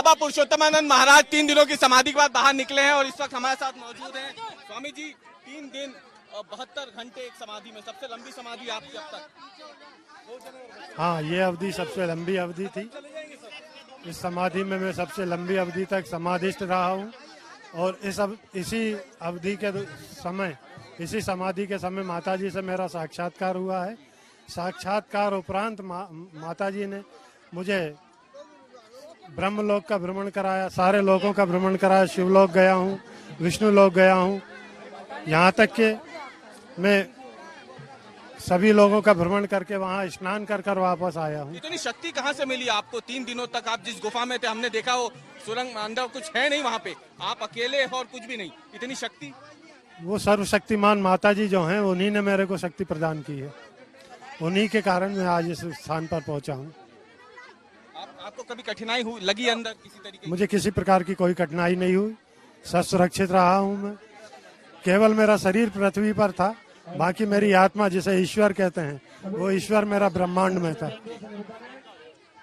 बाबा पुरुषोत्तमानंद महाराज 3 दिनों की समाधि के बाद बाहर निकले हैं और इस वक्त हमारे साथ मौजूद हैं स्वामी जी। 3 दिन और 72 घंटे एक समाधि में, सबसे लंबी समाधि आपकी अब तक। हाँ, ये अवधि सबसे लंबी अवधि थी। इस समाधि में मैं सबसे लंबी अवधि तक समाधिस्थ रहा हूँ और इसी अवधि के समय, इसी समाधि के समय माताजी से मेरा साक्षात्कार हुआ है। साक्षात्कार उपरांत माताजी ने मुझे ब्रह्मलोक का भ्रमण कराया, सारे लोकों का भ्रमण कराया। शिवलोक गया हूँ, विष्णु लोक गया हूँ, यहाँ तक कि मैं सभी लोगों का भ्रमण करके वहाँ स्नान कर कर वापस आया हूँ। इतनी शक्ति कहाँ से मिली आपको? 3 दिनों तक आप जिस गुफा में थे, हमने देखा वो सुरंग अंदर कुछ है नहीं, वहाँ पे आप अकेले और कुछ भी नहीं, इतनी शक्ति। वो सर्वशक्तिमान माताजी जो हैं, उन्हीं ने मेरे को शक्ति प्रदान की है। उन्हीं के कारण मैं आज इस स्थान पर पहुँचा हूँ। आपको कभी कठिनाई लगी अंदर किसी तरीके? मुझे किसी प्रकार की कोई कठिनाई नहीं हुई, सुरक्षित रहा हूँ मैं। केवल मेरा शरीर पृथ्वी पर था, बाकी मेरी आत्मा, जिसे ईश्वर कहते हैं, वो ईश्वर मेरा ब्रह्मांड में था।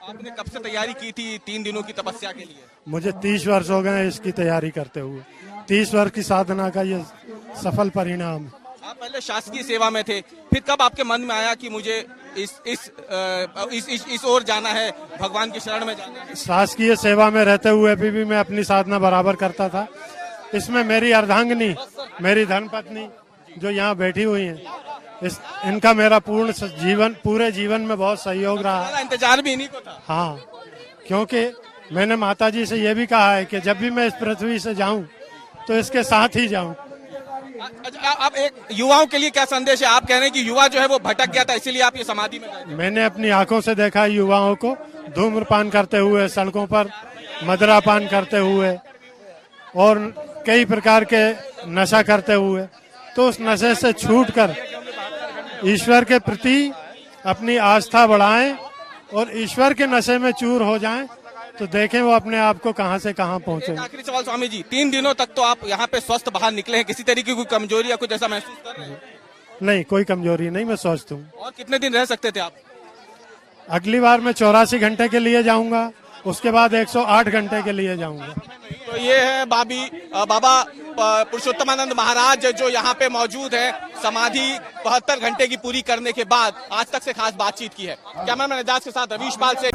आपने कब से तैयारी की थी 3 दिनों की तपस्या के लिए? मुझे 30 वर्ष हो गए इसकी तैयारी करते हुए। 30 वर्ष की साधना का ये सफल परिणाम। आप पहले शासकीय सेवा में थे, फिर कब आपके मन में आया कि मुझे इस ओर जाना है, भगवान की शरण में जाना है? शासकीय सेवा में रहते हुए भी मैं अपनी साधना बराबर करता था। इसमें मेरी अर्धांगिनी, मेरी धर्मपत्नी जो यहाँ बैठी हुई हैं, इनका मेरा पूरे जीवन में बहुत सहयोग रहा। इंतजार भी इन्हीं को था। हाँ, क्योंकि मैंने माताजी से ये भी कहा है कि जब भी मैं इस पृथ्वी से जाऊं तो इसके साथ ही जाऊं। आप एक युवाओं के लिए क्या संदेश है? आप कह रहे हैं कि युवा जो है वो भटक गया था, इसीलिए आप ये समाधि में गए। मैंने अपनी आंखों से देखा युवाओं को धूम्रपान करते हुए, सड़कों पर मदिरापान करते हुए और कई प्रकार के नशा करते हुए। तो उस नशे से छूटकर ईश्वर के प्रति अपनी आस्था बढ़ाएं और ईश्वर के नशे में चूर हो जाएं, तो देखें वो अपने आप को कहां से कहां पहुंचे। आखिरी सवाल स्वामी जी, 3 दिनों तक तो आप यहाँ पे स्वस्थ बाहर निकले हैं, किसी तरीके की कोई कमजोरी या कुछ ऐसा महसूस कर रहे हैं? नहीं, कोई कमजोरी नहीं, मैं स्वस्थ हूँ। और कितने दिन रह सकते थे आप? अगली बार मैं 84 घंटे के लिए जाऊंगा, उसके बाद 108 घंटे के लिए जाऊंगा। तो ये है बाबा पुरुषोत्तमानंद महाराज जो यहाँ पे मौजूद है, समाधि 72 घंटे की पूरी करने के बाद आज तक से खास बातचीत की है। कैमरामैन एजाज के साथ रवीश पाल से।